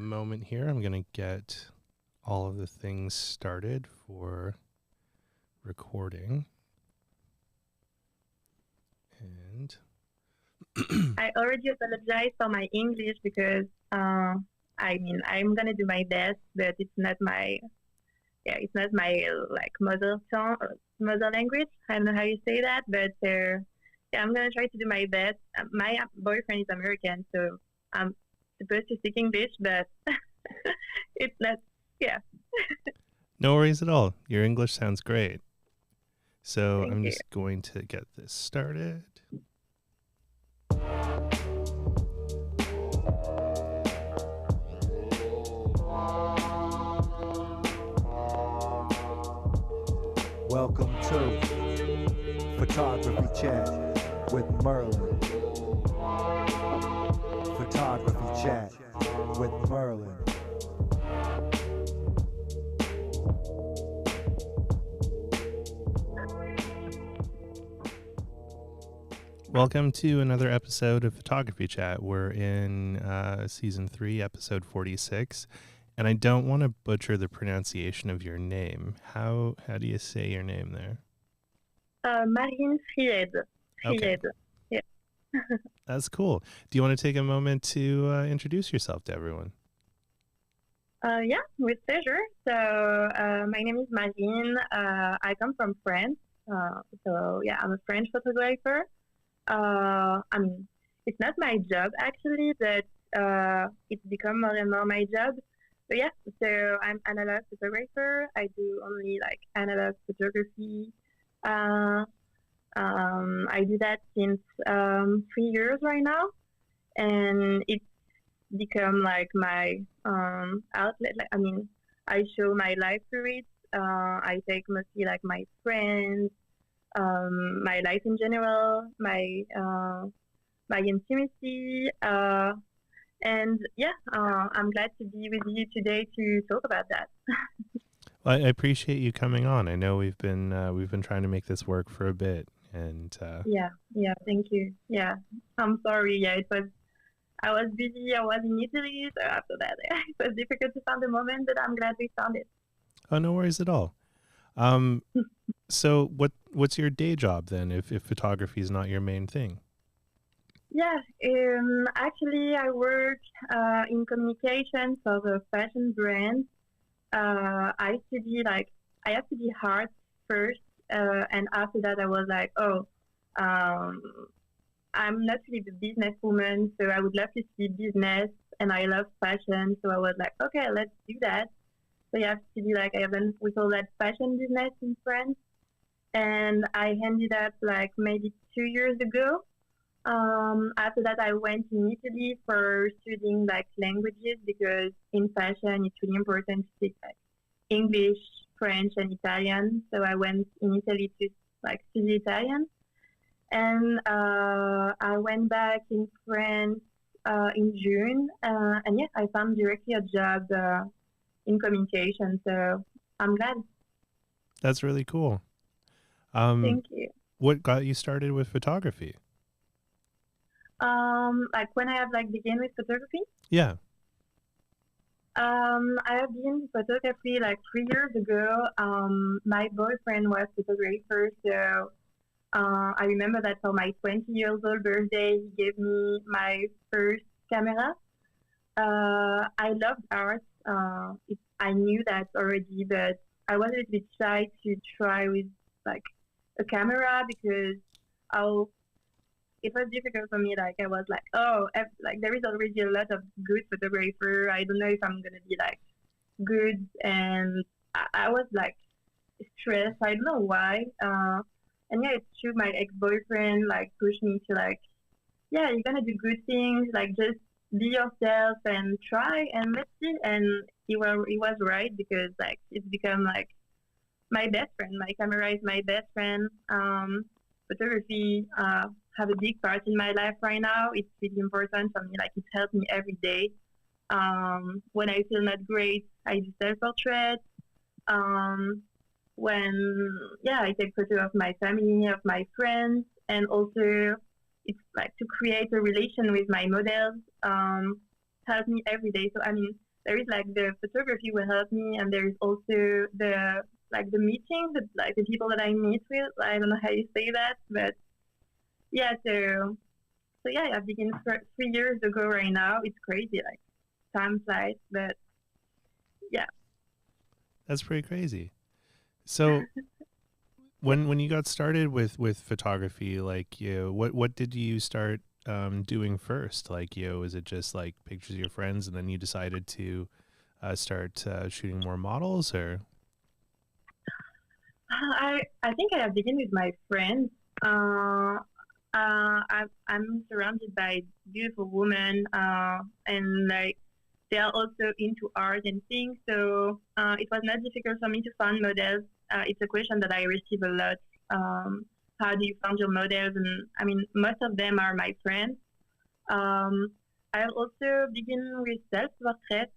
moment here. I'm going to get all of the things started for recording. And I already apologize for my English because I'm gonna do my best, but it's not my like mother tongue, mother language. I don't know how you say that, but I'm gonna try to do my best. My boyfriend is American, so I'm supposed to speak English, but it's not. Yeah. no worries at all. Your English sounds great. So Thank I'm you. just going to get this started. Welcome to Photography Chat with Merlin. Photography Chat with Merlin. Welcome to another episode of Photography Chat. We're in season 3, episode 46. And I don't want to butcher the pronunciation of your name. How do you say your name there? Marine Fried. Okay. Yeah. That's cool. Do you want to take a moment to introduce yourself to everyone? Yeah, with pleasure. So my name is Marine. I come from France. I'm a French photographer. It's not my job actually, but it's become more and more my job. But yeah, so I'm analog photographer. I do only like analog photography. I do that since 3 years right now, and it's become like my outlet. I show my life through it. I take mostly like my friends, my life in general, my intimacy, and I'm glad to be with you today to talk about that. Well, I appreciate you coming on. I know we've been trying to make this work for a bit, and Yeah, thank you. Yeah, I'm sorry. Yeah, I was busy. I was in Italy, so after that, it was difficult to find the moment, but I'm glad we found it. oh, no worries at all. So what's your day job then, if photography is not your main thing? Yeah, actually, I work in communication for the fashion brand. I have to be hard first, and after that, I was like, I'm not really the businesswoman, so I would love to see business, and I love fashion, so I was like, okay, let's do that. So you have to be like, we call that fashion business in France, and I ended up like maybe 2 years ago. After that, I went in Italy for studying like languages because in fashion it's really important to speak like English, French, and Italian. So I went in Italy to like study Italian, and I went back in France in June, and yeah, I found directly a job in communication. So I'm glad. That's really cool. Thank you. What got you started with photography? Like when I have like began with photography. Yeah. I have been in photography like 3 years ago. My boyfriend was photographer, so I remember that for my 20 years old birthday, he gave me my first camera. I loved art. I knew that already, but I was a little bit shy to try with like a camera because it was difficult for me. Like I was like, like there is already a lot of good photographer. I don't know if I'm gonna be like good, and I was like stressed. I don't know why. And yeah, it's true. My ex-boyfriend like pushed me to like, yeah, you're gonna do good things. Like just be yourself and try and let's see. And he was right because like it's become like my best friend. My camera is my best friend. Photography have a big part in my life right now. It's really important for me. Like it helps me every day. When I feel not great, I do self-portrait. I take photos of my family, of my friends, and also it's like to create a relation with my models. Helps me every day. So I mean, there is like the photography will help me, and there is also the like the meeting, the people that I meet with. I don't know how you say that, but yeah. So yeah, I began 3 years ago. Right now, it's crazy. Like time flies, but yeah. That's pretty crazy. So when you got started with photography, like what did you start doing first? Like is it just like pictures of your friends, and then you decided to start shooting more models, or? I think I have begun with my friends. I'm surrounded by beautiful women, and like they are also into art and things. So it was not difficult for me to find models. It's a question that I receive a lot. How do you find your models? And I mean, most of them are my friends. Um, I also begin with self-portrait.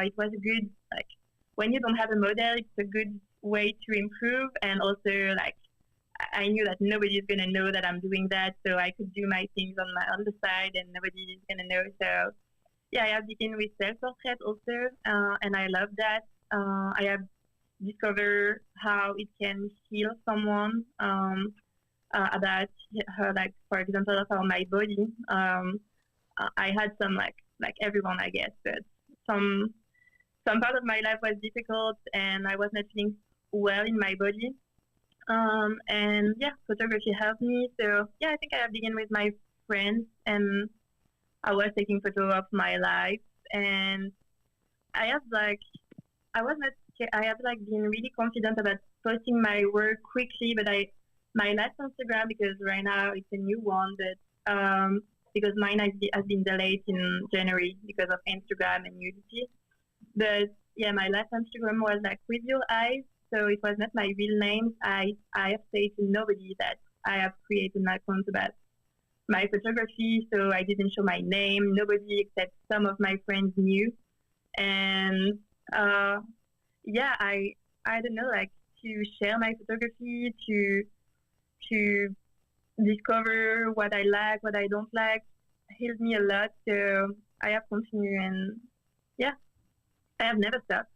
It was a good, like, when you don't have a model, it's a good way to improve. And also, like, I knew that nobody is going to know that I'm doing that. So I could do my things on the side and nobody is going to know. So yeah, I have begun with self-portrait also. And I love that. I have discovered how it can heal someone, about her, like, for example, about my body. I had some like everyone, I guess, but some some part of my life was difficult, and I was not feeling well in my body. And yeah, photography helped me. So yeah, I think I began with my friends, and I was taking photos of my life, and I have like I was not I have like been really confident about posting my work quickly, but I my last Instagram, because right now it's a new one, but because mine has been delayed in January because of Instagram and nudity. But yeah, my last Instagram was like with your eyes, so it was not my real name. I have said to nobody that I have created an account about my photography, so I didn't show my name. Nobody except some of my friends knew, and uh, yeah, I don't know, like, to share my photography, to discover what I like, what I don't like, helped me a lot. So I have continued, and yeah, I have never stopped.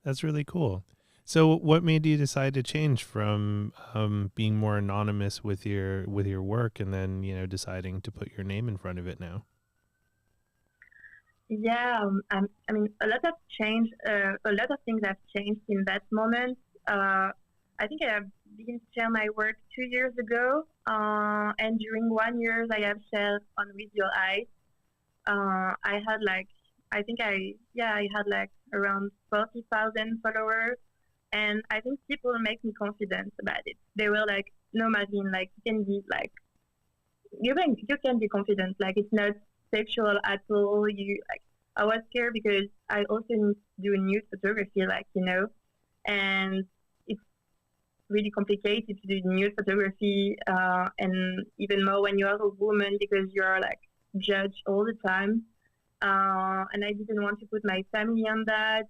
That's really cool. So, what made you decide to change from being more anonymous with your work, and then deciding to put your name in front of it now? Yeah, I mean, a lot of change, a lot of things have changed in that moment. I think I have begun to share my work 2 years ago, and during 1 year I have shared on With Your Eyes. I had like, I think I had like around 40,000 followers, and I think people make me confident about it. They were like, "No, Marine, like you can be like, you can be confident. Like it's not sexual at all. You like." I was scared because I also need to do nude photography, like and it's really complicated to do nude photography, and even more when you are a woman because you are like judged all the time. And I didn't want to put my family on that.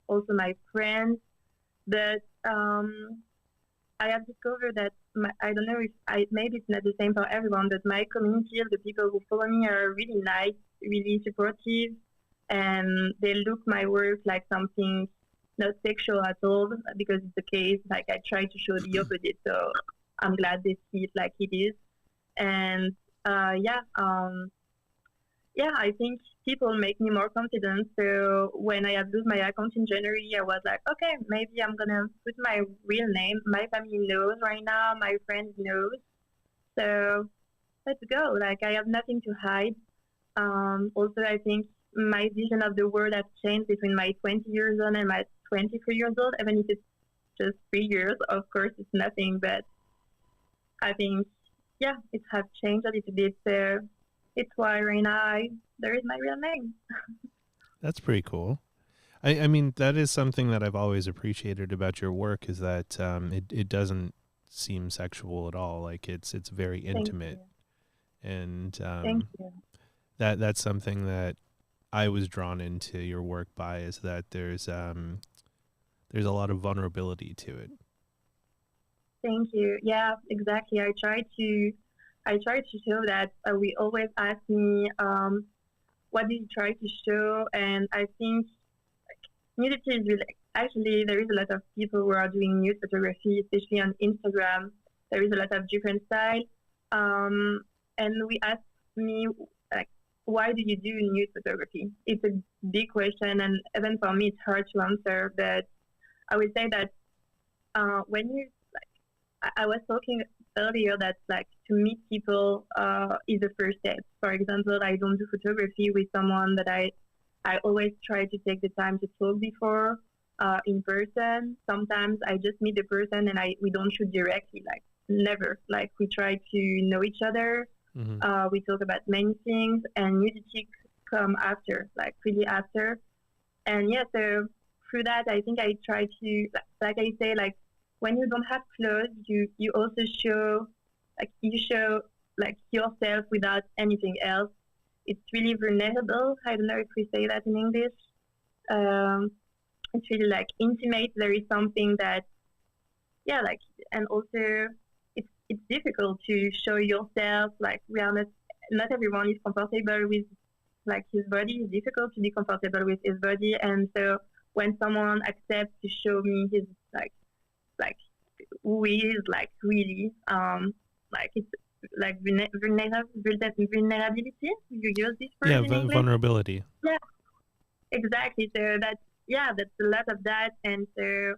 Also my friends, but I have discovered that I don't know if maybe it's not the same for everyone, but my community, the people who follow me, are really nice, really supportive, and they look my work like something not sexual at all, because it's the case. Like I try to show the opposite, so I'm glad they see it like it is. And yeah, yeah, I think people make me more confident. So when I have lose my account in January, I was like, okay, maybe I'm gonna put my real name. My family knows right now. My friends knows. So let's go. Like I have nothing to hide. Also, I think my vision of the world has changed between my 20 years old and my 23 years old. Even if it's just 3 years, of course, it's nothing. But I think, yeah, it has changed a little bit. So it's why right now there is my real name. That's pretty cool. I mean, that is something that I've always appreciated about your work, is that it doesn't seem sexual at all. Like it's very Thank intimate, you. and Thank you. that's something that I was drawn into your work by, is that there's a lot of vulnerability to it. Thank you. Yeah, exactly. I try to show that. We always ask me, what do you try to show? And I think nudity is really, actually, there is a lot of people who are doing nude photography, especially on Instagram. There is a lot of different styles. And we asked me, like, why do you do nude photography? It's a big question, and even for me, it's hard to answer. But I would say that when you, like, I was talking earlier that, like, to meet people is the first step. For example, I don't do photography with someone that I always try to take the time to talk before in person. Sometimes I just meet the person and we don't shoot directly, like never. Like we try to know each other. We talk about many things, and nudity come after, like really after. And yeah, so through that, I think I try to, like I say, like when you don't have clothes, you also show, like you show like yourself without anything else. It's really vulnerable. I don't know if we say that in English. It's really like intimate. There is something that, yeah, like, and also it's difficult to show yourself. Like we are not everyone is comfortable with like his body. It's difficult to be comfortable with his body, and so when someone accepts to show me his like who he is, like really, like it's like vulnerability. You use this word in English? Vulnerability. Yeah, exactly. So that's a lot of that, and so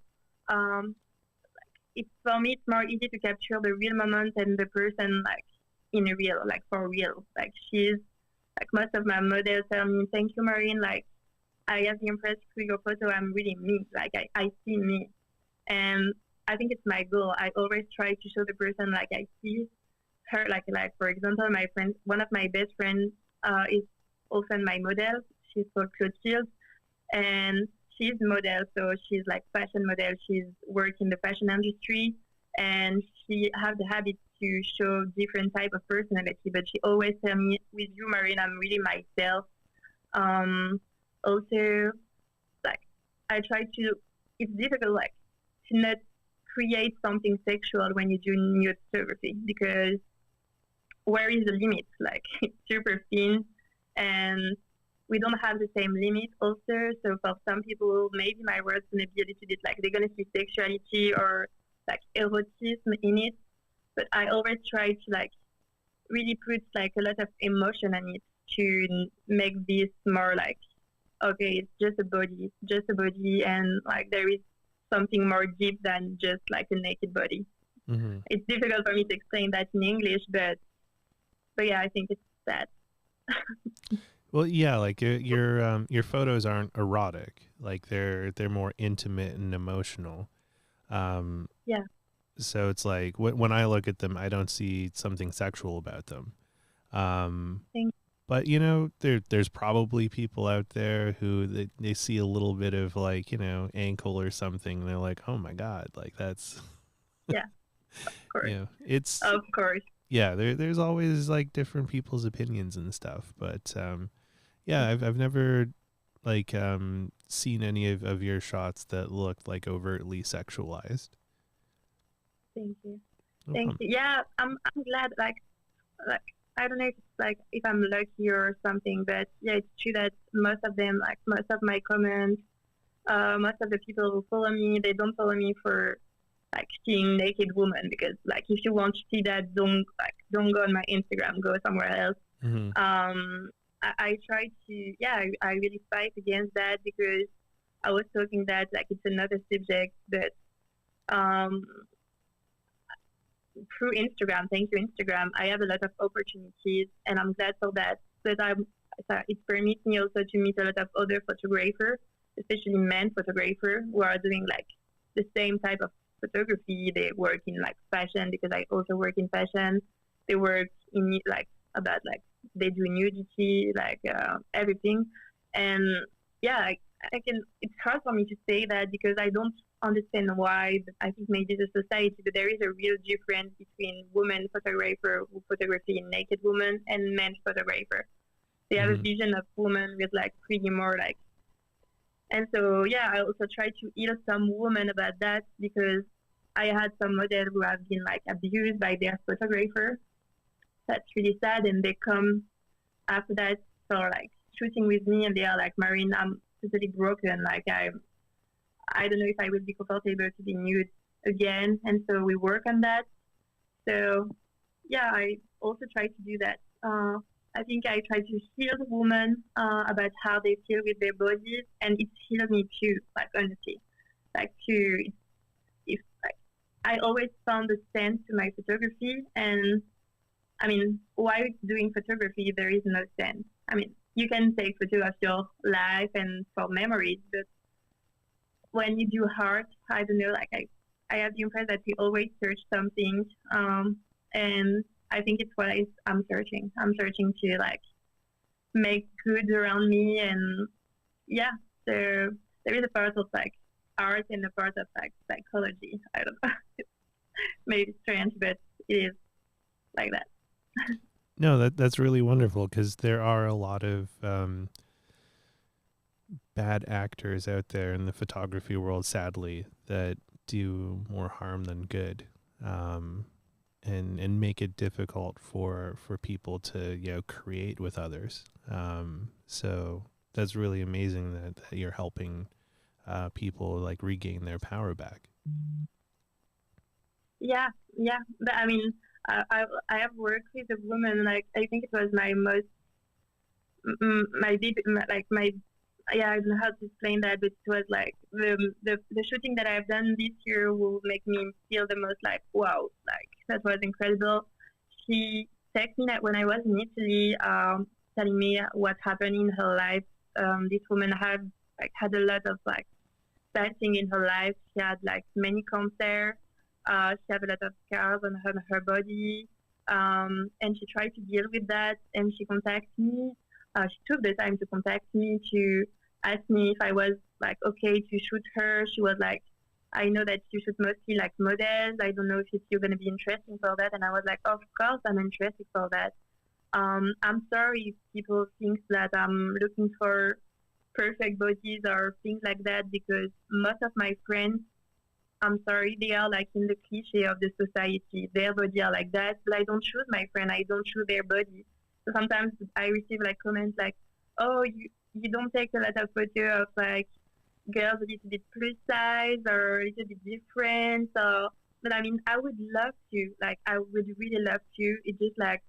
it's for me it's more easy to capture the real moment and the person like in a real, like for real. Like she's like most of my models tell me, "Thank you, Marine. Like I have the impression through your photo. I'm really me. Like I see me." And I think it's my goal. I always try to show the person like I see her. Like for example, my friend, one of my best friends, is often my model. She's called Clotilde, and she's model. So she's like fashion model. She's working in the fashion industry, and she has the habit to show different type of personality. But she always tell me, "With you, Marine, I'm really myself." Also, like I try to. It's difficult, like to not create something sexual when you do nude photography, because where is the limit? Like it's super thin, and we don't have the same limit also. So for some people, maybe my work's gonna be a little bit like they're gonna see sexuality or like erotism in it, but I always try to like really put like a lot of emotion in it to make this more like, okay, it's just a body, and like there is something more deep than just like a naked body. It's difficult for me to explain that in English, but yeah, I think it's that. Well, yeah, like your photos aren't erotic. Like they're more intimate and emotional. Yeah. So it's like when I look at them, I don't see something sexual about them. But you know, there's probably people out there who they see a little bit of like, you know, ankle or something, and they're like, oh my god, like that's yeah, of course. You know, it's of course. Yeah, there's always like different people's opinions and stuff, but yeah, I've never like seen any of your shots that looked like overtly sexualized. Thank you. No Thank problem. you. Yeah, I'm glad. Like I don't know if it's like if I'm lucky or something, but yeah, it's true that most of them, like most of my comments, most of the people who follow me, they don't follow me for like seeing naked women, because like if you want to see that, don't go on my Instagram, go somewhere else. I try to, I really fight against that, because I was talking that like it's another subject, but through Instagram, thank you Instagram, I have a lot of opportunities, and I'm glad for that. But it permits me also to meet a lot of other photographers, especially men photographers, who are doing like the same type of photography. They work in like fashion, because I also work in fashion. They work in like about like they do nudity, like everything. And yeah, I can. It's hard for me to say that, because I don't understand why. But I think maybe the society, but there is a real difference between women photographer who photography in naked women and men photographer. They have a vision of women with like pretty more like. And so, yeah, I also try to heal some women about that, because I had some models who have been like abused by their photographer. That's really sad. And they come after that for like shooting with me and they are like, Marine, I'm totally broken. Like I don't know if I will be comfortable to be nude again. And so we work on that. So yeah, I also try to do that. I think I try to heal the women about how they feel with their bodies, and it heals me too. Like honestly, like to if like I always found a sense to my photography, and I mean, while doing photography, there is no sense. I mean, you can take photos of your life and for memories, but when you do art, I don't know, like I have the impression that we always search something, and I think it's what I'm searching. I'm searching to like make good around me, and yeah, there is a part of like art and a part of like psychology. I don't know, maybe strange, but it is like that. No, that's really wonderful, because there are a lot of bad actors out there in the photography world, sadly, that do more harm than good, and make it difficult for people to create with others. So that's really amazing that you're helping people like regain their power back. Yeah. But I mean, I have worked with a woman. Like I think it was my most my deep like my yeah, I don't know how to explain that, but it was like the shooting that I've done this year will make me feel the most like wow, like that was incredible. She texted me that when I was in Italy, telling me what happened in her life. This woman had a lot of like bad thing in her life. She had like many cancer. She had a lot of scars on her body, and she tried to deal with that. And she contacted me. She took the time to contact me to ask me if I was like okay to shoot her. She was like, I know that you shoot mostly like models. I don't know if you're going to be interested for that. And I was like, of course I'm interested for that. I'm sorry if people think that I'm looking for perfect bodies or things like that, because most of my friends, I'm sorry, they are like in the cliche of the society. Their body are like that, but I don't choose my friend. I don't choose their body. So sometimes I receive like comments like, "Oh, you don't take a lot of photos of like girls a little bit plus size or a little bit different." So, but I mean, I would love to. Like, I would really love to. It's just like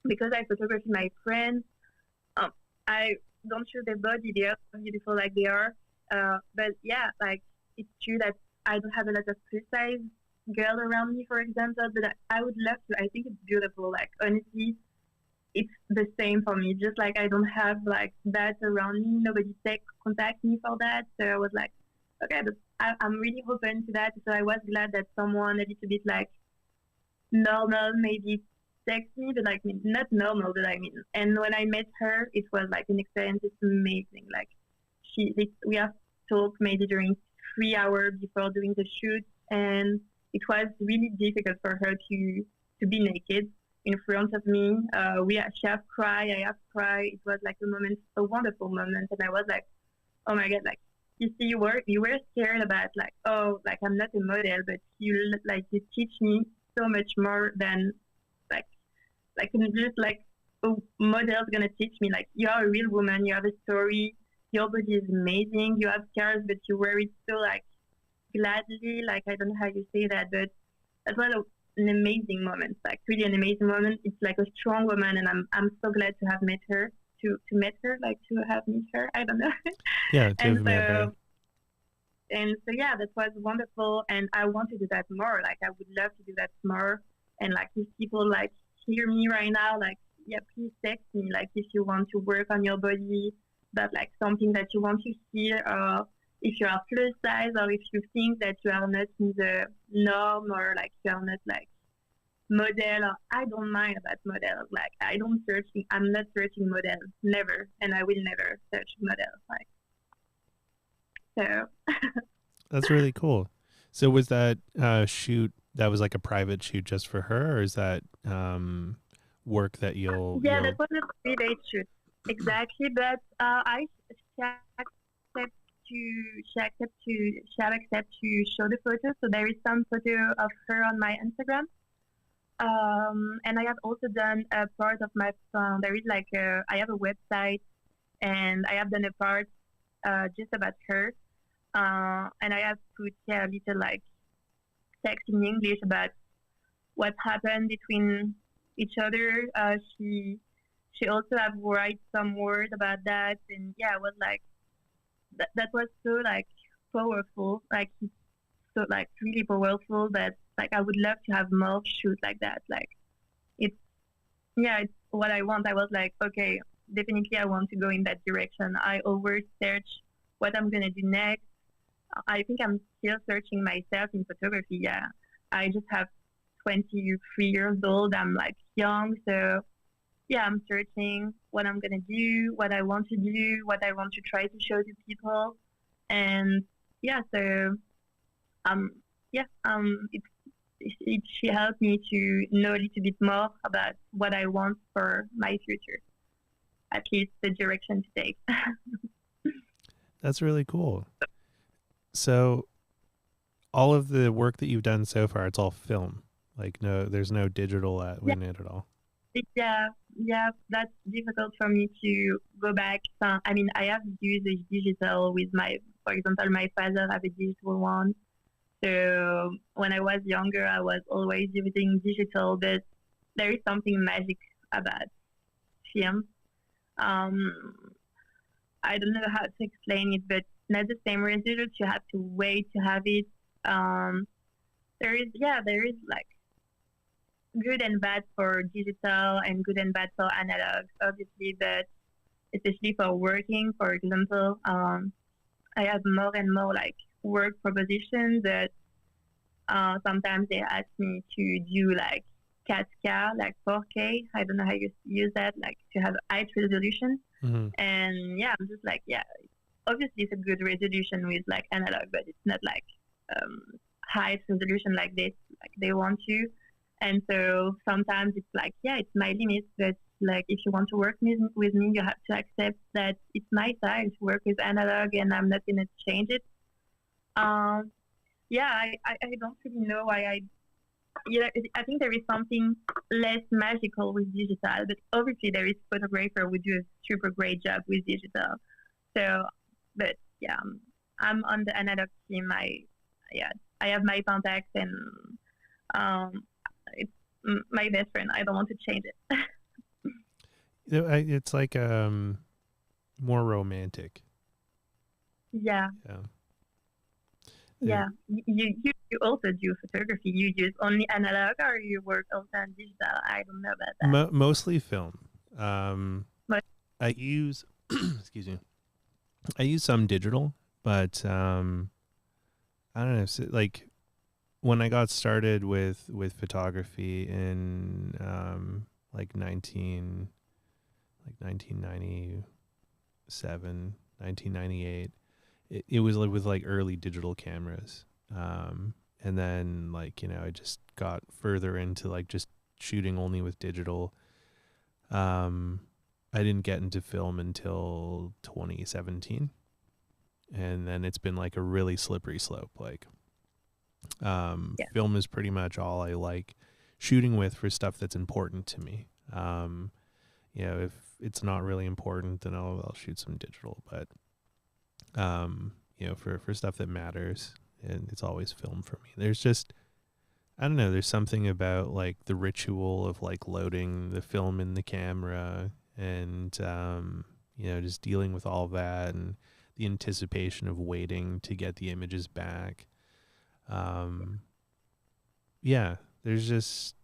because I photograph my friends, I don't choose their body. They are beautiful like they are. But yeah, like it's true that I don't have a lot of plus size girl around me, for example. But I would love to. I think it's beautiful. Like honestly, it's the same for me. Just like I don't have like that around me. Nobody contact me for that. So I was like, okay, but I'm really open to that. So I was glad that someone a little bit like normal maybe text me, but like not normal, but I mean. And when I met her, it was like an experience. It's amazing. Like we have talked maybe during 3 hours before doing the shoot, and it was really difficult for her to be naked in front of me. She have cried, I have cried. It was like a wonderful moment, and I was like, oh my god, like you see, you were scared about like, oh, like I'm not a model, but you teach me so much more than like just like a model's gonna teach me. Like you are a real woman, you have a story, your body is amazing, you have scars, but you wear it so like gladly. Like I don't know how you say that, but that was an amazing moment, like really an amazing moment. It's like a strong woman, and I'm so glad to have met her, to meet her, like to have met her. I don't know. Yeah, to have met her. And so yeah, that was wonderful, and I want to do that more. Like I would love to do that more, and like if people like hear me right now, like yeah, please text me, like if you want to work on your body, that like something that you want to hear, or if you are plus size, or if you think that you are not in the norm, or like you are not like model, or I don't mind about models. Like I'm not searching models, never, and I will never search models. Like so. That's really cool. So was that shoot, that was like a private shoot just for her, or is that work that you'll that was a private shoot, exactly. But she shall accept to show the photo. So there is some photo of her on my Instagram. And I have also done a part of my there is like I have a website and I have done a part just about her, and I have put a little like text in English about what happened between each other. She also have write some words about that, and yeah, it was like that was so like powerful, like so like really powerful that like I would love to have more shoot like that. Like it's yeah, it's what I want. I was like, okay, definitely I want to go in that direction. I always search what I'm gonna do next. I think I'm still searching myself in photography. Yeah, I just have 23 years old. I'm like young, so yeah, I'm searching what I'm gonna do, what I want to do, what I want to try to show to people, and yeah, so um, yeah, she helped me to know a little bit more about what I want for my future, at least the direction to take. That's really cool. So all of the work that you've done so far, it's all film. Like there's no digital in it at all. Yeah, yeah, that's difficult for me to go back. I mean, I have used a digital with for example, my father have a digital one. So when I was younger, I was always using digital, but there is something magic about film. Um, I don't know how to explain it, but not the same result. You have to wait to have it. Um, there is like good and bad for digital and good and bad for analog, obviously, but especially for working, for example, I have more and more like work propositions that sometimes they ask me to do like 4K, like 4K. I don't know how you use that, like to have high resolution. Mm-hmm. And yeah, I'm just like, yeah, obviously it's a good resolution with like analog, but it's not like high resolution like this, like they want to. And so sometimes it's like, yeah, it's my limit, but like if you want to work with me, you have to accept that it's my style to work with analog and I'm not going to change it. Yeah, I don't really know why I think there is something less magical with digital, but obviously there is photographer who do a super great job with digital. So, but yeah, I'm on the analog team. I have my contacts and um, it's my best friend. I don't want to change it. It's like more romantic. Yeah. Yeah. You also do photography. You use only analog or you work also on digital? I don't know about that. Mostly film. But I use excuse me. I use some digital, but I don't know. So, like when I got started with photography in like 1997, 1998, it was like with like early digital cameras. And then like, I just got further into like just shooting only with digital. I didn't get into film until 2017. And then it's been like a really slippery slope. Like, film is pretty much all I like shooting with for stuff that's important to me. If it's not really important, then I'll shoot some digital, but, for stuff that matters, and it's always film for me. There's just, I don't know, there's something about like the ritual of like loading the film in the camera and, just dealing with all that and the anticipation of waiting to get the images back. There's just,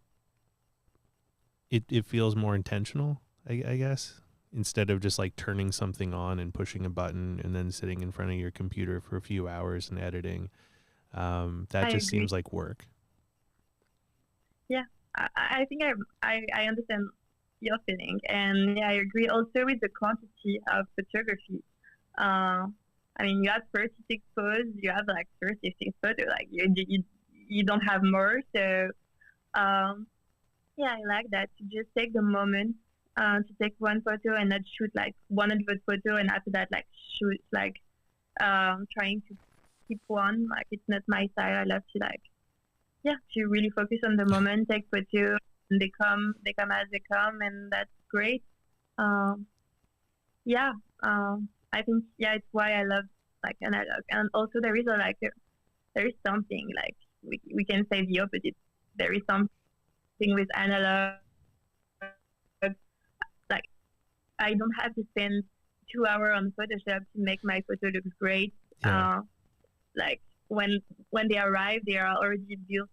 it feels more intentional, I guess, instead of just like turning something on and pushing a button and then sitting in front of your computer for a few hours and editing. That just seems like work. Yeah, I think I understand your feeling, and yeah, I agree also with the quantity of photography. I mean, you have 36 photos, you have like 36 photos, like you don't have more. So, yeah, I like that to just take the moment to take one photo and not shoot like 100 photo, and after that like shoot like trying to keep one. Like it's not my style. I love to like to really focus on the moment, take photo, and they come as they come, and that's great. I think it's why I love like analog, and also there is there is something like we can say the opposite. There is something with analog, like I don't have to spend 2 hours on Photoshop to make my photo look great. Yeah. Like when they arrive, they are already built.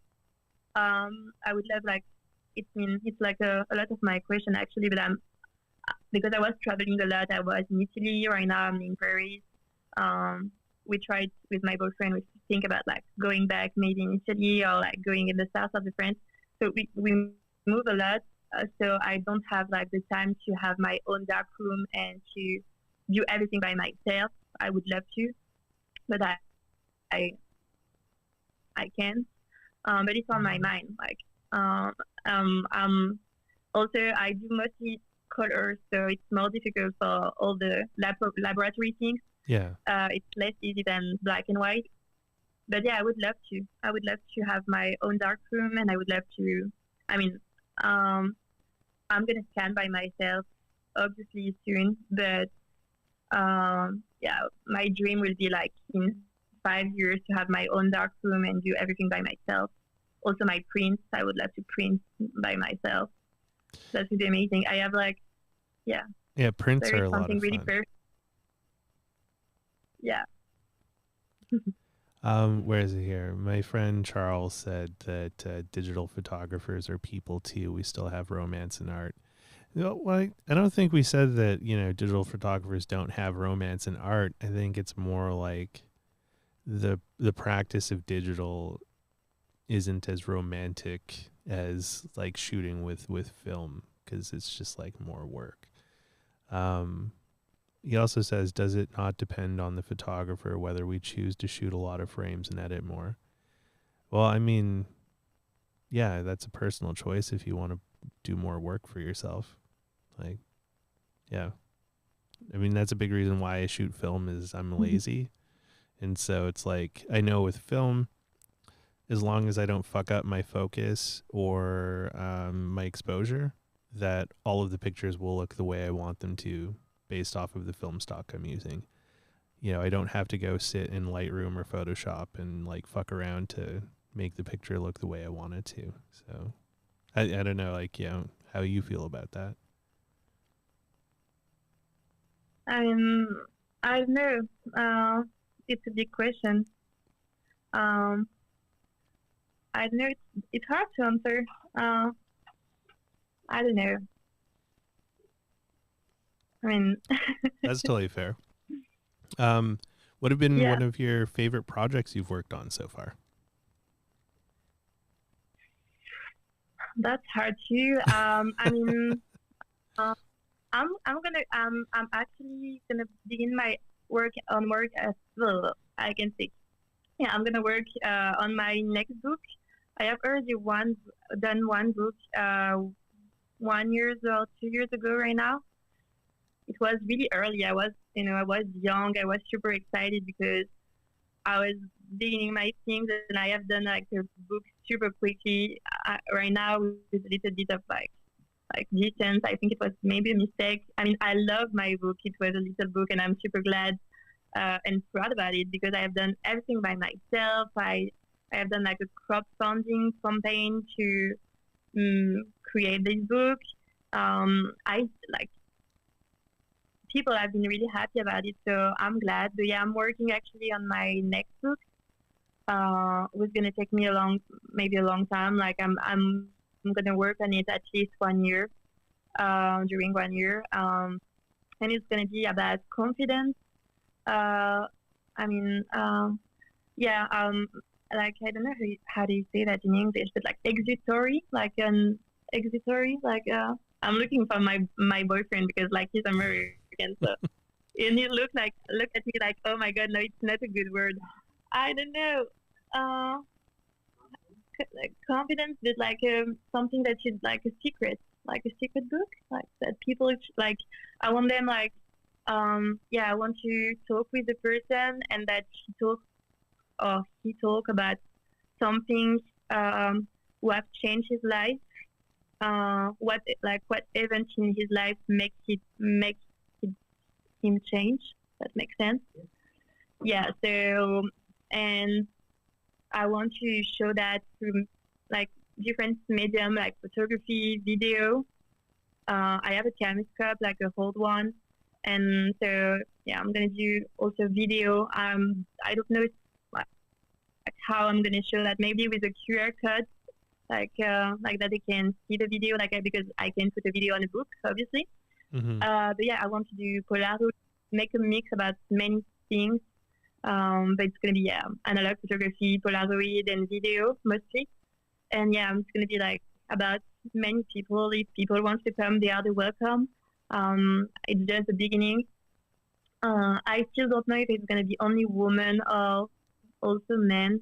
I would love like it's like a lot of my question actually, but because I was traveling a lot. I was in Italy. Right now I'm in Paris. We tried with my boyfriend. We think about like going back maybe in Italy or like going in the south of the France. So we move a lot. So I don't have like the time to have my own dark room and to do everything by myself. I would love to, but I, I can't. But it's on my mind. Like also I do mostly colors, so it's more difficult for all the laboratory things. Yeah. It's less easy than black and white. But yeah, I would love to. I would love to have my own dark room, and I would love to. I mean, I'm gonna scan by myself, obviously soon. But yeah, my dream will be like in 5 years to have my own dark room and do everything by myself. Also, my prints. I would love to print by myself. That would be amazing. I have like, yeah. Yeah, prints there are is a lot something of really fun. perfect. Yeah. Where is it here? My friend Charles said that digital photographers are people too. We still have romance in art. Well, I don't think we said that, digital photographers don't have romance in art. I think it's more like the practice of digital isn't as romantic as like shooting with film, because it's just like more work. He also says, does it not depend on the photographer whether we choose to shoot a lot of frames and edit more? Well, I mean, yeah, that's a personal choice if you want to do more work for yourself. Like, yeah. I mean, that's a big reason why I shoot film is I'm lazy. And so it's like, I know with film, as long as I don't fuck up my focus or my exposure, that all of the pictures will look the way I want them to based off of the film stock I'm using. I don't have to go sit in Lightroom or Photoshop and like fuck around to make the picture look the way I want it to. So I don't know, like, how you feel about that. I don't know. It's a big question. I don't know. It's hard to answer. I don't know. I mean, that's totally fair. What have been one of your favorite projects you've worked on so far? That's hard too. I mean, I'm actually gonna begin my work as well. I can say, yeah, I'm gonna work on my next book. I have already done one book 1 year or 2 years ago. Right now, it was really early. I was young. I was super excited because I was beginning my things, and I have done like a book super quickly. Right now, with a little bit of like distance, I think it was maybe a mistake. I mean, I love my book. It was a little book, and I'm super glad and proud about it because I have done everything by myself. I have done like a crowdfunding campaign to create this book. I like people have been really happy about it, so I'm glad. But yeah, I'm working actually on my next book. Was gonna take me maybe a long time. Like I'm gonna work on it at least 1 year, during 1 year, and it's gonna be about confidence. I mean, like I don't know how do you say that in English, but like exutory, like an exutory, like I'm looking for my boyfriend because like he's American, so and he look at me like, oh my god, no, it's not a good word. I don't know. Like confidence, but like something that should like a secret book, like that people like. I want them like, I want to talk with the person and that he talk about something what changed his life, what event in his life makes it him change. That makes sense. Yeah. So, and I want to show that through like different medium, like photography, video. I have a camera like a old one, and so yeah, I'm gonna do also video. I don't know like how I'm gonna show that. Maybe with a QR code, like that they can see the video, because I can put a video on a book, obviously. Mm-hmm. But yeah, I want to do Polaroid, make a mix about many things. But it's gonna be analog photography, Polaroid, and video mostly. And yeah, it's gonna be like about many people. If people want to come, they are welcome. It's just the beginning. I still don't know if it's gonna be only women or also men.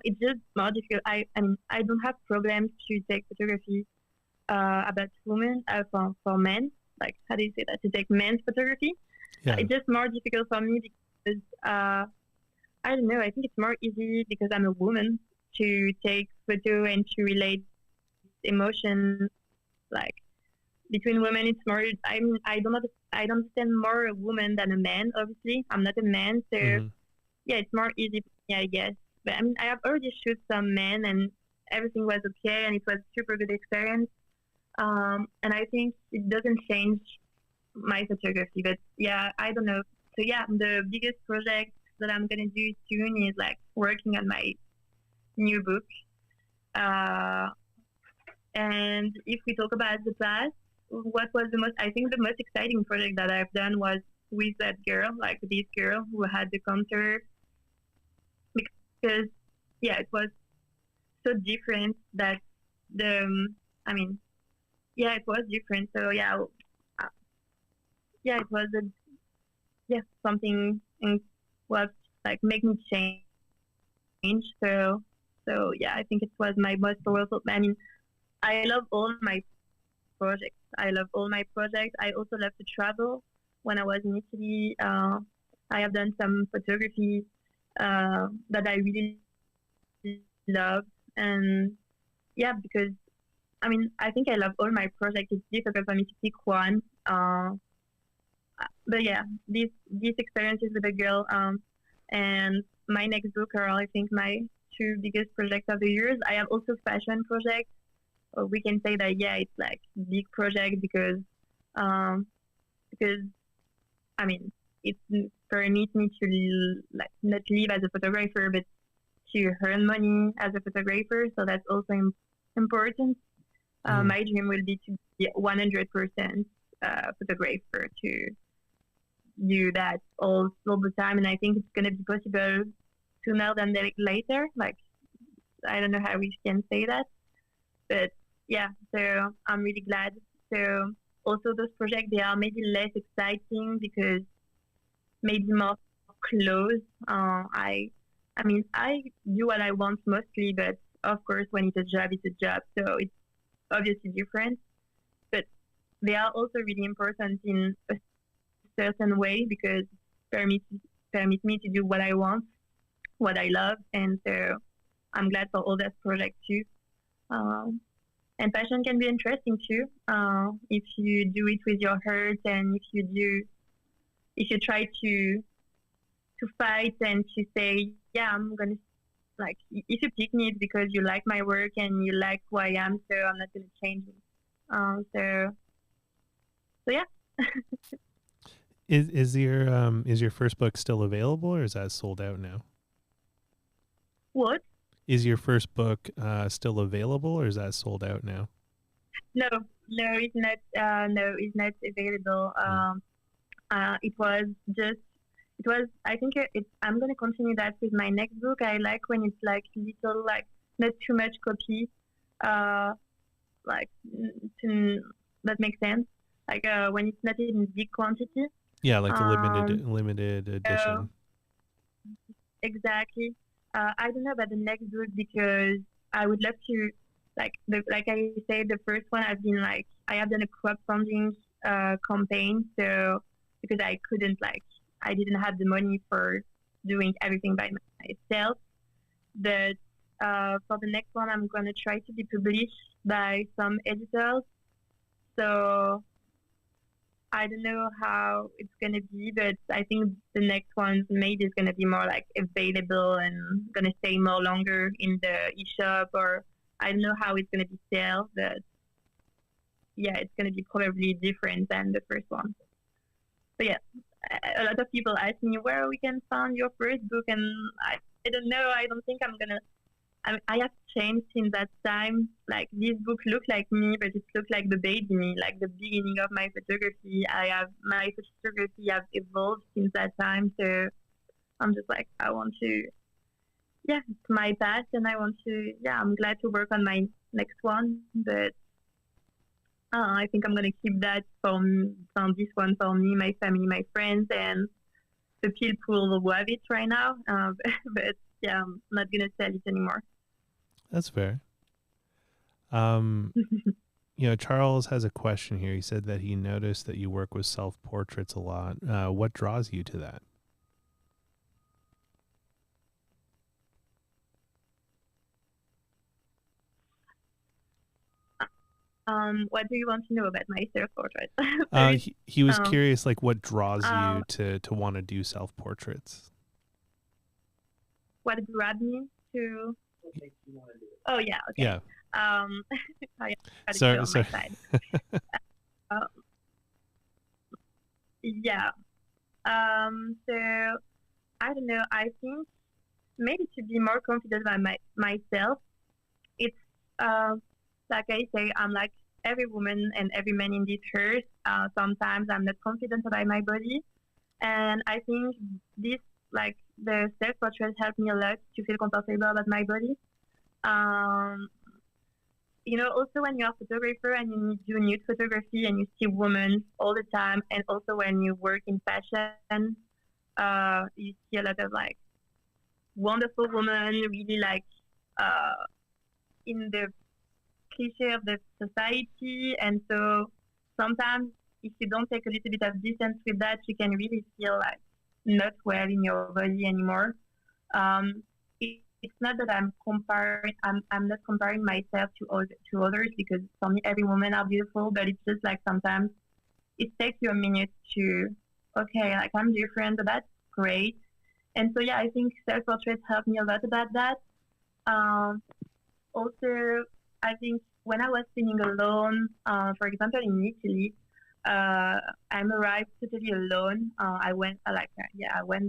It's just more difficult. I mean, I don't have problems to take photography about women for men. Like, how do you say that? To take men's photography. Yeah. It's just more difficult for me because I don't know. I think it's more easy because I'm a woman to take photo and to relate emotion. Like between women, it's more. I mean, I don't understand more a woman than a man. Obviously, I'm not a man, so yeah, it's more easy for me, I guess. But I mean, I have already shoot some men, and everything was okay, and it was super good experience. And I think it doesn't change my photography, but yeah, I don't know. So yeah, the biggest project that I'm gonna do soon is like working on my new book. And if we talk about the past, what was I think the most exciting project that I've done was with that girl, like this girl who had the cancer, because yeah, it was so different that I mean, yeah, it was different. So yeah, yeah, it was something was like make me change. So yeah, I think it was my most powerful. I mean, I love all my projects. I also love to travel. When I was in Italy, I have done some photography that I really love, and yeah, because I mean, I think I love all my projects. It's difficult for me to pick one. But yeah, these experiences with a girl, and my next book are, I think, my two biggest projects of the years. I have also fashion projects. We can say that yeah, it's like big project because I mean it permits me to like not live as a photographer, but to earn money as a photographer. So that's also important. My dream will be to be 100% photographer, to do that all the time, and I think it's gonna be possible sooner than later. Like I don't know how we can say that, but yeah. So I'm really glad. So also those projects, they are maybe less exciting because maybe more close. I mean I do what I want mostly, but of course when it's a job, it's a job. So it's obviously different, but they are also really important in a certain way because permit me to do what I want, what I love, and so I'm glad for all that project too. And fashion can be interesting too if you do it with your heart, and if you try to fight and to say, yeah, I'm gonna like if you pick me, it's because you like my work and you like who I am, so I'm not gonna change it. So yeah. Is your first book still available, or is that sold out now? What? Is your first book still available, or is that sold out now? No, it's not. No, it's not available. It was just. It was. I think I'm gonna continue that with my next book. I like when it's like little, like not too much copy. Like that makes sense. Like when it's not in big quantity. Yeah, like a limited edition. Exactly. I don't know about the next book because I would love to, like I said, the first one I've been like I have done a crowdfunding campaign, so because I couldn't I didn't have the money for doing everything by myself. But for the next one, I'm gonna try to be published by some editors. So I don't know how it's gonna be, but I think the next one maybe is gonna be more like available and gonna stay more longer in the eShop, or I don't know how it's gonna be sold, but yeah, it's gonna be probably different than the first one. But yeah, a lot of people ask me where we can find your first book, and I don't know. I don't think I'm gonna. I have changed since that time. Like this book look like me, but it looked like the baby me, like the beginning of my photography. My photography have evolved since that time. So I'm just like I want to. Yeah, it's my past, and I want to. Yeah, I'm glad to work on my next one, but I think I'm gonna keep that from this one for me, my family, my friends, and the people who have it right now. But yeah, I'm not gonna sell it anymore. That's fair. Charles has a question here. He said that he noticed that you work with self-portraits a lot. What draws you to that? What do you want to know about my self-portrait? He was curious, like, what draws you to want to do self-portraits? What grabbed me to? Oh yeah, okay. Yeah. Sorry. On my side. Yeah. So I don't know. I think maybe to be more confident by myself, it's like I say, I'm like every woman and every man in this earth. Sometimes I'm not confident about my body, and I think this, like the self-portrait, helped me a lot to feel comfortable about my body. Also when you're a photographer and you do nude photography and you see women all the time, and also when you work in fashion, you see a lot of like wonderful women, really like in the cliche of the society, and so sometimes if you don't take a little bit of distance with that, you can really feel like not well in your body anymore. It's not that I'm not comparing myself to others, because for me every woman are beautiful, but it's just like sometimes it takes you a minute to, okay, like I'm different, but that's great. And so yeah, I think self-portraits helped me a lot about that. Also, I think when I was feeling alone, for example in Italy, I'm arrived totally alone. I went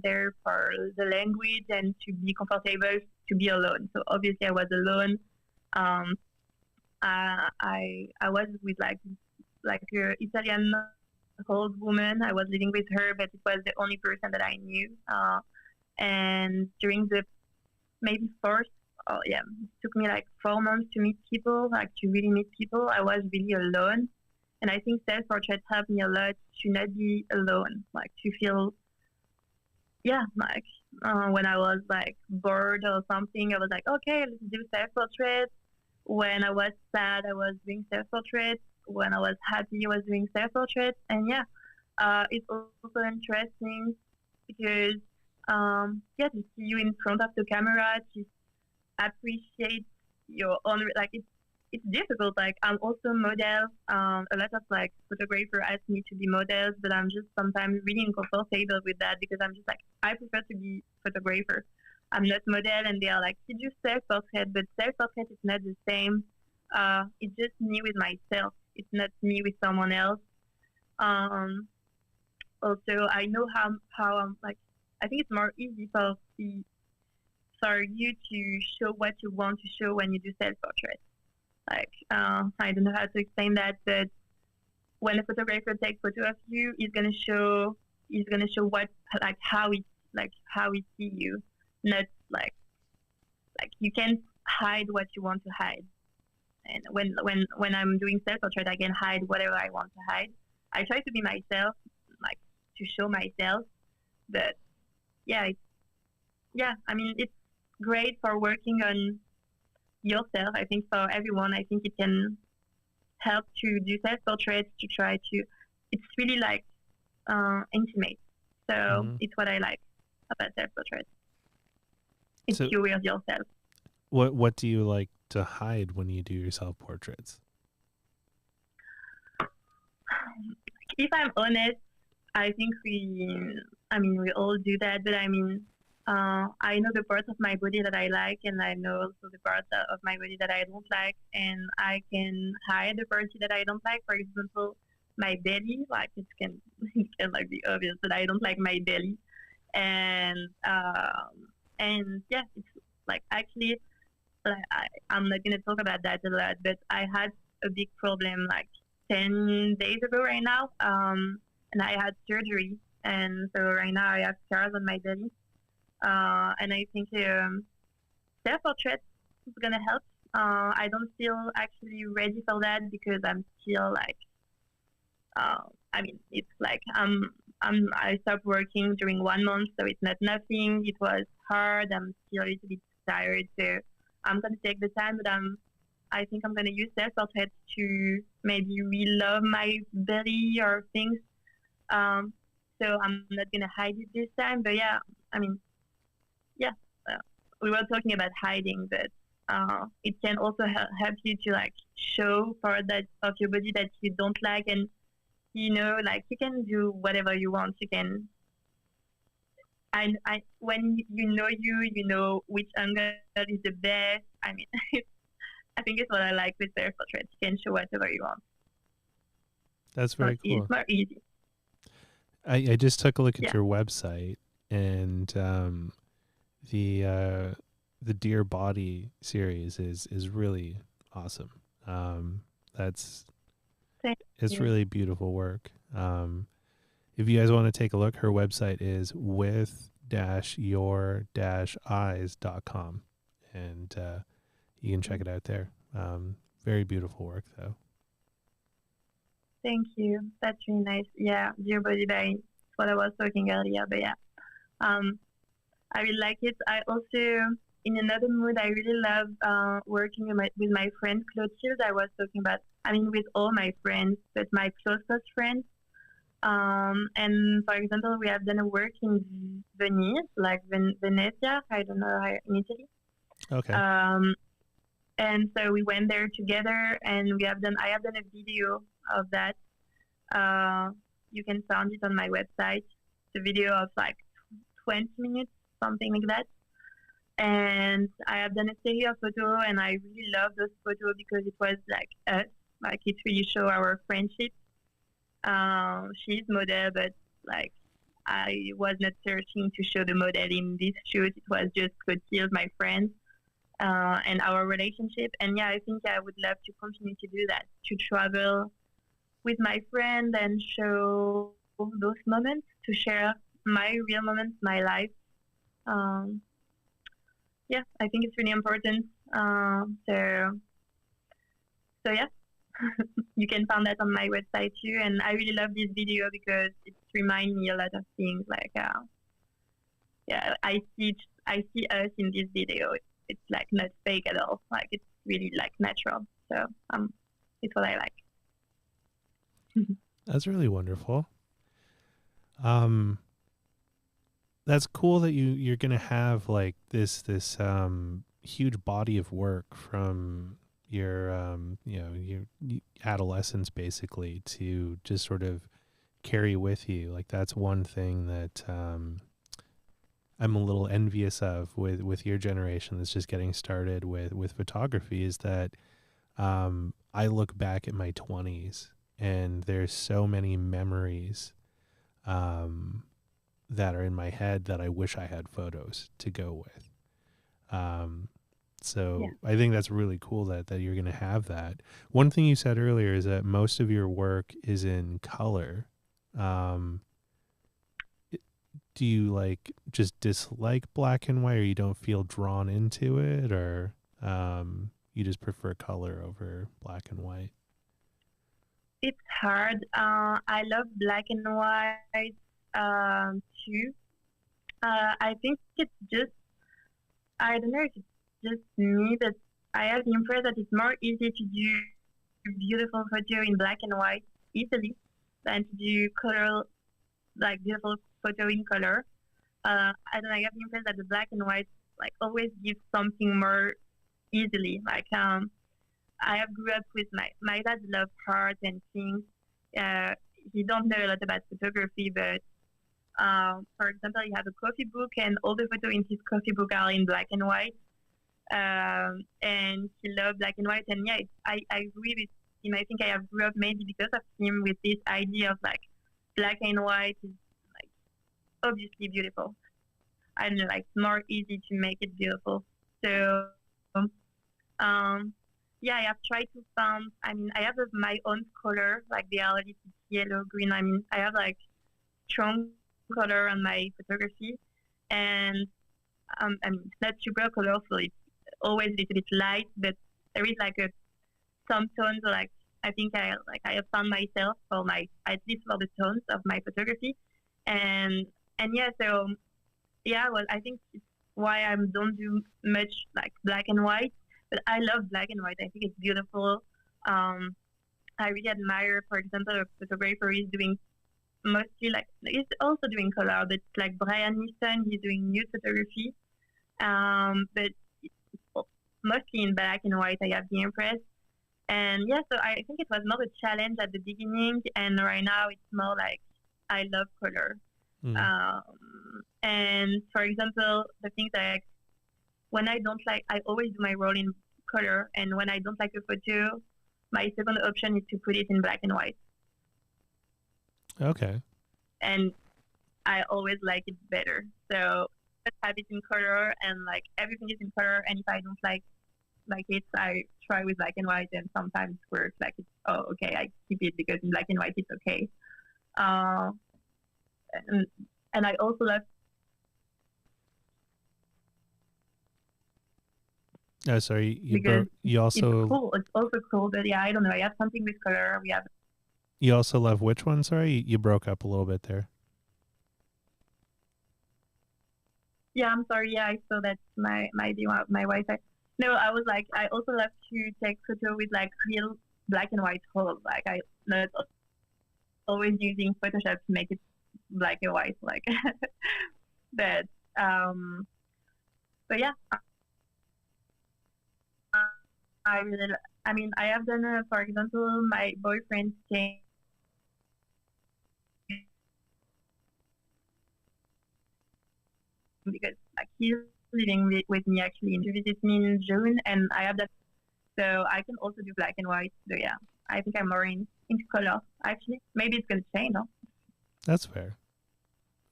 there for the language and to be comfortable to be alone. So obviously I was alone. I was with like an Italian old woman. I was living with her, but it was the only person that I knew. And during the maybe it took me like 4 months to meet people, like to really meet people. I was really alone. And I think self-portrait helped me a lot to not be alone, like to feel, when I was like bored or something, I was like, okay, let's do self-portrait. When I was sad, I was doing self-portrait. When I was happy, I was doing self-portrait. And it's also interesting because, to see you in front of the camera, to appreciate your own, like it's difficult. Like I'm also a model. A lot of like photographers ask me to be models, but I'm just sometimes really uncomfortable with that, because I'm just like, I prefer to be photographer. I'm not model, and they are like, you do self-portrait, but self-portrait is not the same. It's just me with myself. It's not me with someone else. Also, I know how I'm like. I think it's more easy for you to show what you want to show when you do self-portrait. Like, I don't know how to explain that, but when a photographer takes photo of you, he's gonna show what, like how he see you, not like you can't hide what you want to hide. And when I'm doing self-portrait, I can hide whatever I want to hide. I try to be myself, like to show myself, but I mean, it's great for working on yourself. I think for everyone, I think it can help to do self-portraits, to try to, it's really like intimate. So it's what I like about self-portraits. It's you with yourself. What do you like to hide when you do your self-portraits? If I'm honest, I think we all do that, but I know the parts of my body that I like, and I know also the parts of my body that I don't like, and I can hide the parts that I don't like. For example, my belly, like it can like be obvious that I don't like my belly, and yeah, it's like actually, like, I'm not gonna talk about that a lot, but I had a big problem like 10 days ago right now, and I had surgery, and so right now I have scars on my belly, and I think self-portrait is gonna help. I don't feel actually ready for that because I'm still like, it's like I stopped working during 1 month, so it's not nothing. It was hard. I'm still a little bit tired, so I'm gonna take the time, but I think I'm gonna use self-portrait to maybe re-love my belly or things. So I'm not gonna hide it this time, but yeah, I mean, yeah, uh, we were talking about hiding, but it can also help you to like show part that of your body that you don't like, and like you can do whatever you want. You can, when you know which angle is the best. I mean, I think it's what I like with self-portrait. You can show whatever you want. That's very cool. It's more easy. I just took a look at Yeah. your website, and the Dear Body series is really awesome. That's Thank it's you. really beautiful work. If you guys want to take a look, her website is with-your-eyes.com, and you can check it out there. Very beautiful work, though. Thank you. That's really nice. Yeah, Dear Body by what I was talking earlier, but yeah, I really like it. I also, in another mood, I really love working with my friend Clotilde. I was talking about, with all my friends, but my closest friends. And for example, we have done a work in Venice, like Venezia. I don't know, in Italy. Okay. And so we went there together, and I have done a video of that. You can find it on my website. It's a video of like 20 minutes, something like that. And I have done a series of photos, and I really love those photos because it was like us, like it really show our friendship. She's model, but like I was not searching to show the model in this shoot. It was just Clotilde, my friend, and our relationship. And yeah, I think I would love to continue to do that, to travel with my friend and show those moments, to share my real moments, my life. Yeah, I think it's really important. So yeah, you can find that on my website too. And I really love this video because it reminds me a lot of things. Like, yeah, I see us in this video. It's like not fake at all. Like it's really like natural. So it's what I like. That's really wonderful. That's cool that you're gonna have like this huge body of work from your your adolescence basically to just sort of carry with you. Like that's one thing that I'm a little envious of with your generation that's just getting started with photography, is that I look back at my 20s and there's so many memories that are in my head that I wish I had photos to go with. So yeah. I think that's really cool that you're going to have that. One thing you said earlier is that most of your work is in color. Do you like just dislike black and white, or you don't feel drawn into it, or you just prefer color over black and white? It's hard. I love black and white too. I think it's just, I don't know if it's just me, but I have the impression that it's more easy to do beautiful photo in black and white easily than to do color, like beautiful photo in color. I don't know, I have the impression that the black and white like always gives something more easily. Like I have grew up with my dad loved art and things. he don't know a lot about photography, but for example, he has a coffee book, and all the photos in his coffee book are in black and white. And he loved black and white, and yeah, I agree with him. I think I have grew up maybe because of him with this idea of like black and white is like obviously beautiful, and like more easy to make it beautiful. So yeah, I have tried to find. I mean, I have my own color, like they are a little yellow, green. I mean, I have like strong color on my photography, and I mean, it's not super colorful. It's always a little bit light, but there is like some tones. Like I think I have found myself for my at least for the tones of my photography, and yeah, so yeah, well, I think it's why I don't do much like black and white, but I love black and white. I think it's beautiful. I really admire, for example, a photographer is doing mostly like he's also doing color, but like Brian Niston, he's doing nude photography, but mostly in black and white. I have the impress, and yeah, so I think it was more a challenge at the beginning, and right now it's more like I love color. And for example, the things like when I don't like, I always do my roll in color, and when I don't like a photo, my second option is to put it in black and white. Okay. And I always like it better. So just have it in color, and like everything is in color. And if I don't like it, I try with black and white, and sometimes it works. Like it's okay, I keep it because in black and white it's okay. And I also love. Oh, sorry. You also. It's cool. It's also cool, but yeah, I don't know. I have something with color. We have. You also love which one? Sorry, you broke up a little bit there. Yeah, I'm sorry. Yeah, I saw that my Wi-Fi. No, I was like, I also love to take photo with like real black and white color. Like I not always using Photoshop to make it black and white. Like, but yeah, I really. I mean, I have done, for example, my boyfriend came. Because like he's living with me actually to visit me in June, and I have that, so I can also do black and white. So yeah, I think I'm more into color actually. Maybe it's gonna change, no? That's fair.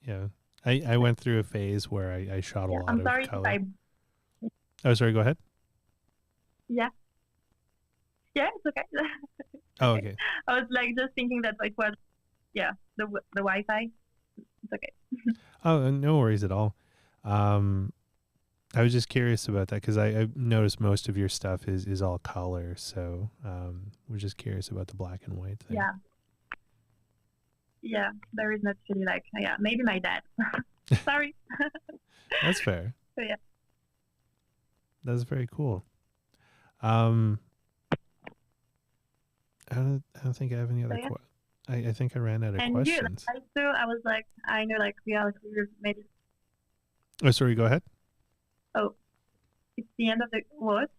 Yeah, I went through a phase where I shot a lot I'm of sorry color. Oh, sorry. Go ahead. Yeah, it's okay. Oh, okay. I was like just thinking that it was, the Wi-Fi. It's okay. Oh, no worries at all. I was just curious about that because I noticed most of your stuff is all color, so we're just curious about the black and white thing. Yeah, there is not really like maybe my dad. Sorry. That's fair. So yeah, that's very cool. I don't think I have any other questions. I think I ran out of questions. And I was like, I know, like we are maybe. Oh, sorry. Go ahead. Oh, it's the end of the what?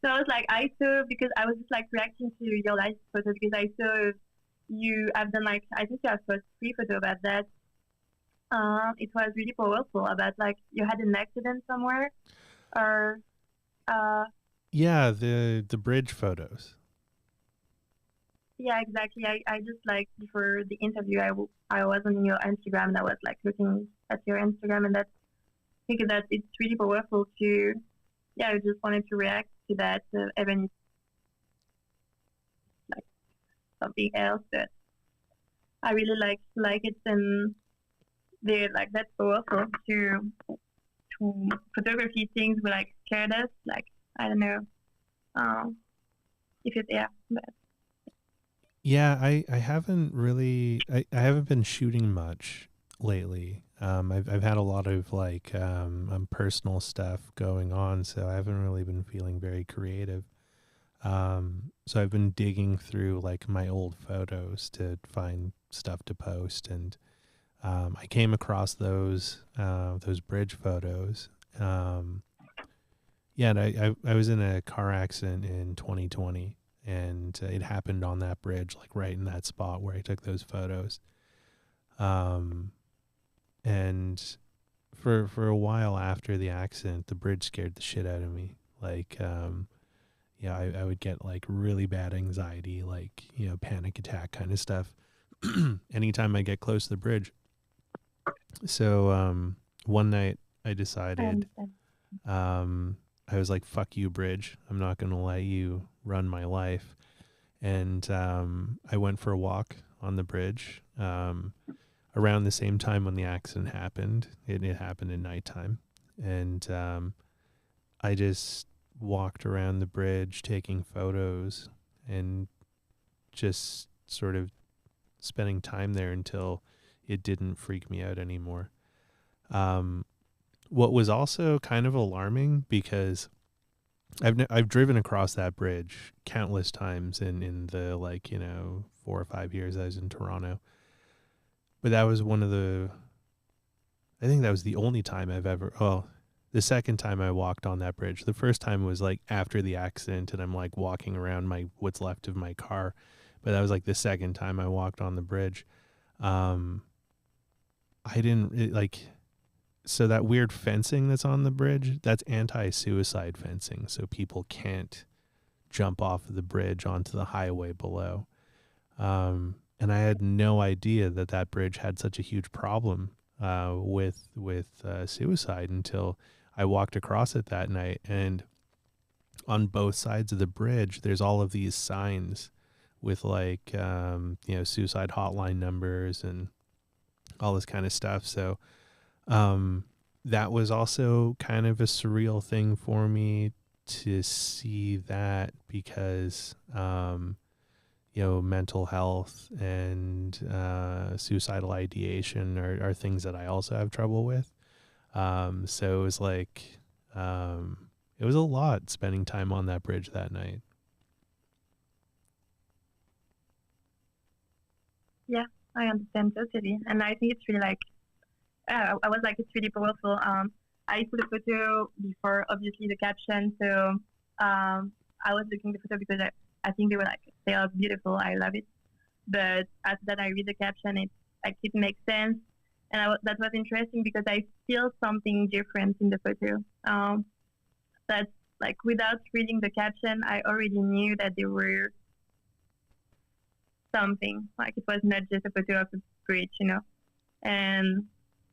So I was like, I saw, because I was just like reacting to your last photo, because I saw you have done like, I think you have posted 3 photos about that. It was really powerful about like you had an accident somewhere, or. Yeah, the bridge photos. Yeah, exactly. I just like before the interview, I was on your Instagram, and I was like looking at your Instagram, and I think that it's really powerful to, I just wanted to react to that, even if like something else, but I really like it, and they like that's powerful to photography things will like scared us, like I don't know, if it's but. Yeah, I haven't really I haven't been shooting much lately. I've had a lot of like personal stuff going on, so I haven't really been feeling very creative. So I've been digging through like my old photos to find stuff to post, and I came across those bridge photos. And I was in a car accident in 2020. and it happened on that bridge, like right in that spot where I took those photos. And for a while after the accident, the bridge scared the shit out of me. Like, I would get like really bad anxiety, like, panic attack kind of stuff anytime I get close to the bridge. So one night I decided, I was like, fuck you, bridge. I'm not going to let you run my life. And I went for a walk on the bridge around the same time when the accident happened. It happened at nighttime. And I just walked around the bridge taking photos and just sort of spending time there until it didn't freak me out anymore. What was also kind of alarming, because I've driven across that bridge countless times in the 4 or 5 years I was in Toronto, but that was I think that was the only time the second time I walked on that bridge. The first time was like after the accident, and I'm like walking around what's left of my car, but that was like the second time I walked on the bridge. So that weird fencing that's on the bridge, that's anti-suicide fencing. So people can't jump off of the bridge onto the highway below. And I had no idea that bridge had such a huge problem with suicide until I walked across it that night. And on both sides of the bridge, there's all of these signs with suicide hotline numbers and all this kind of stuff. So that was also kind of a surreal thing for me to see that, because mental health and suicidal ideation are things that I also have trouble with. So it was like it was a lot spending time on that bridge that night. Yeah, I understand totally, and I think it's really like I was like, it's really powerful. I put a photo before, obviously, the caption. So I was looking at the photo because I think they are beautiful. I love it. But after that, I read the caption. It makes sense, and that was interesting because I feel something different in the photo. That's like, without reading the caption, I already knew that there were something. Like, it was not just a photo of a bridge, and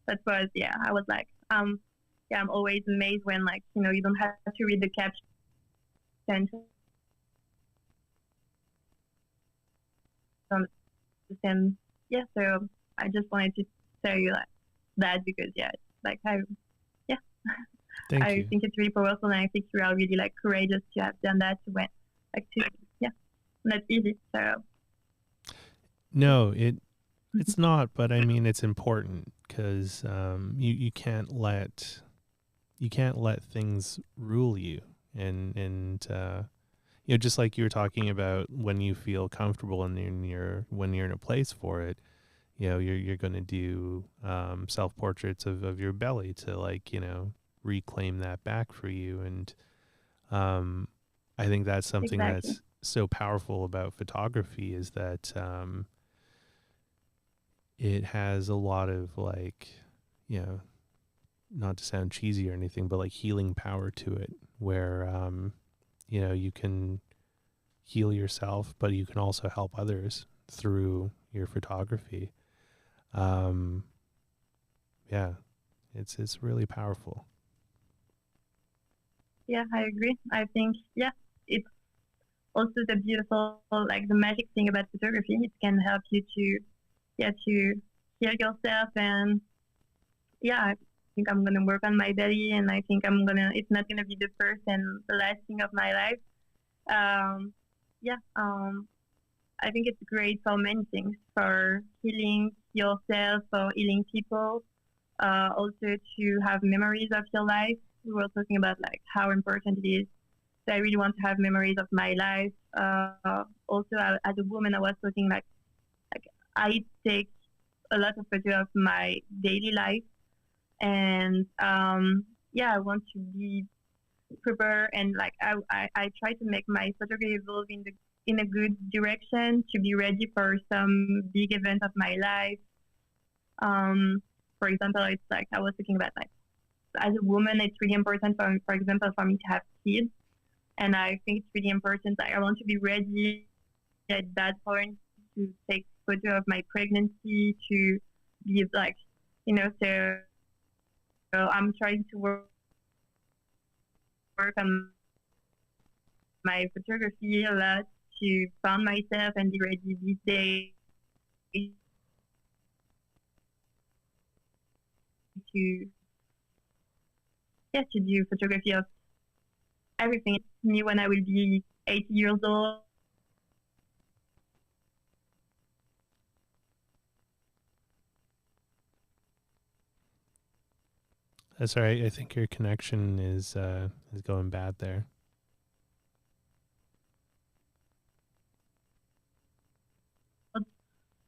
that was, I was like, I'm always amazed when, you don't have to read the caption to understand. Yeah, so I just wanted to tell you that because, it's like, I think it's really powerful, and I think you are really, courageous to have done that, not easy, so. No, it's not, but I mean, it's important, because you can't let things rule you, and just like you were talking about, when you feel comfortable and when you're in a place for it, you're going to do self portraits of your belly to reclaim that back for you, and I think that's something that's so powerful about photography, is that it has a lot of not to sound cheesy or anything, but healing power to it, where you can heal yourself, but you can also help others through your photography. It's really powerful. Yeah, I agree. I think, it's also the beautiful, the magic thing about photography. It can help you to heal yourself, and I think I'm gonna work on my belly, and I think it's not gonna be the first and the last thing of my life. I think it's great for many things, for healing yourself, for healing people, also to have memories of your life. We were talking about how important it is. So I really want to have memories of my life. Also, as a woman, I was talking I take a lot of photos of my daily life, and I want to be prepared, and I try to make my photography evolve in the in a good direction to be ready for some big event of my life. For example, it's like I was thinking about like as a woman, it's really important for example, for me to have kids, and I think it's really important. Like I want to be ready at that point to take photo of my pregnancy, to be like, so I'm trying to work on my photography a lot to find myself and be ready these days to do photography of everything. Me when I will be 80 years old. That's all right. I think your connection is going bad there.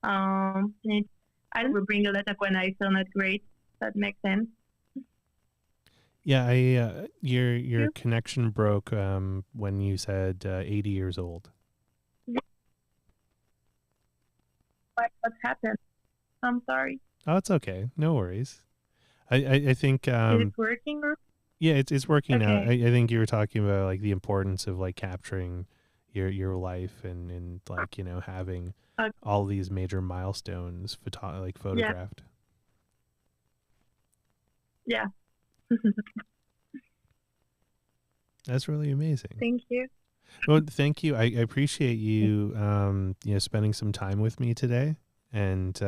I don't bring a lot up when I feel not great. That makes sense. Yeah, your connection broke when you said 80 years old. What happened? I'm sorry. Oh, it's okay. No worries. I think Is it working? yeah, it's working now. Okay. I think you were talking about like the importance of like capturing your life and like, having all these major milestones photographed. Yeah. That's really amazing. Thank you. Well, thank you. I appreciate you spending some time with me today, and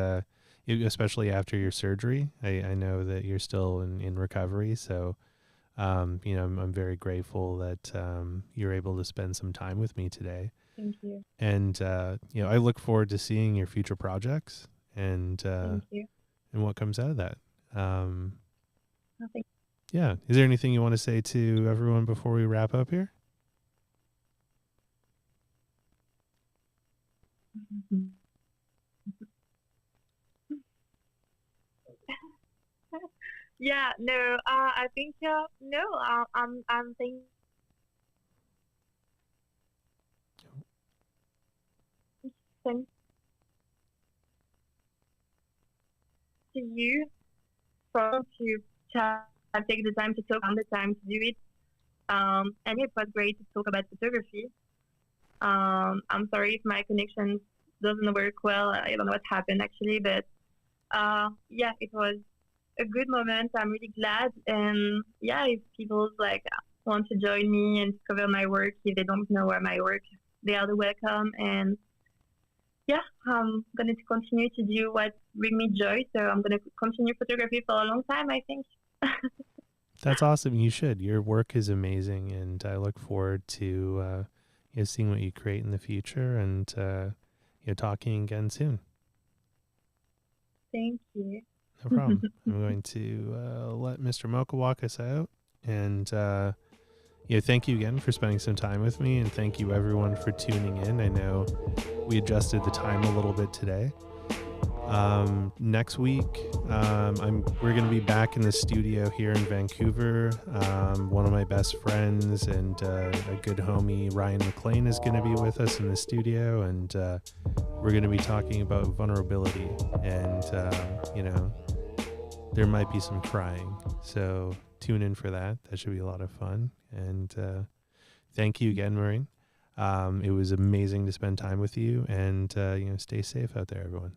especially after your surgery. I know that you're still in recovery, so I'm very grateful that you're able to spend some time with me today. Thank you. And I look forward to seeing your future projects and Thank you. and what comes out of that. Nothing. Yeah. Is there anything you want to say to everyone before we wrap up here? Yeah, no, I think no, I'm thinking to you for to take the time to talk on the time to do it. And it was great to talk about photography. I'm sorry if my connection doesn't work well. I don't know what happened actually, but yeah, it was a good moment. I'm really glad. And yeah, if people like want to join me and discover my work, if they don't know where my work, they are welcome. And yeah, I'm going to continue to do what brings me joy. So I'm going to continue photography for a long time, I think. That's awesome. You should. Your work is amazing, and I look forward to seeing what you create in the future and talking again soon. Thank you. No problem. I'm going to let Mr. Mocha walk us out, and thank you again for spending some time with me, and thank you everyone for tuning in. I know we adjusted the time a little bit today. Next week, we're going to be back in the studio here in Vancouver. One of my best friends and a good homie, Ryan McLean, is going to be with us in the studio, and we're going to be talking about vulnerability, and there might be some crying. So tune in for that. That should be a lot of fun. And thank you again, Maureen. It was amazing to spend time with you, and stay safe out there, everyone.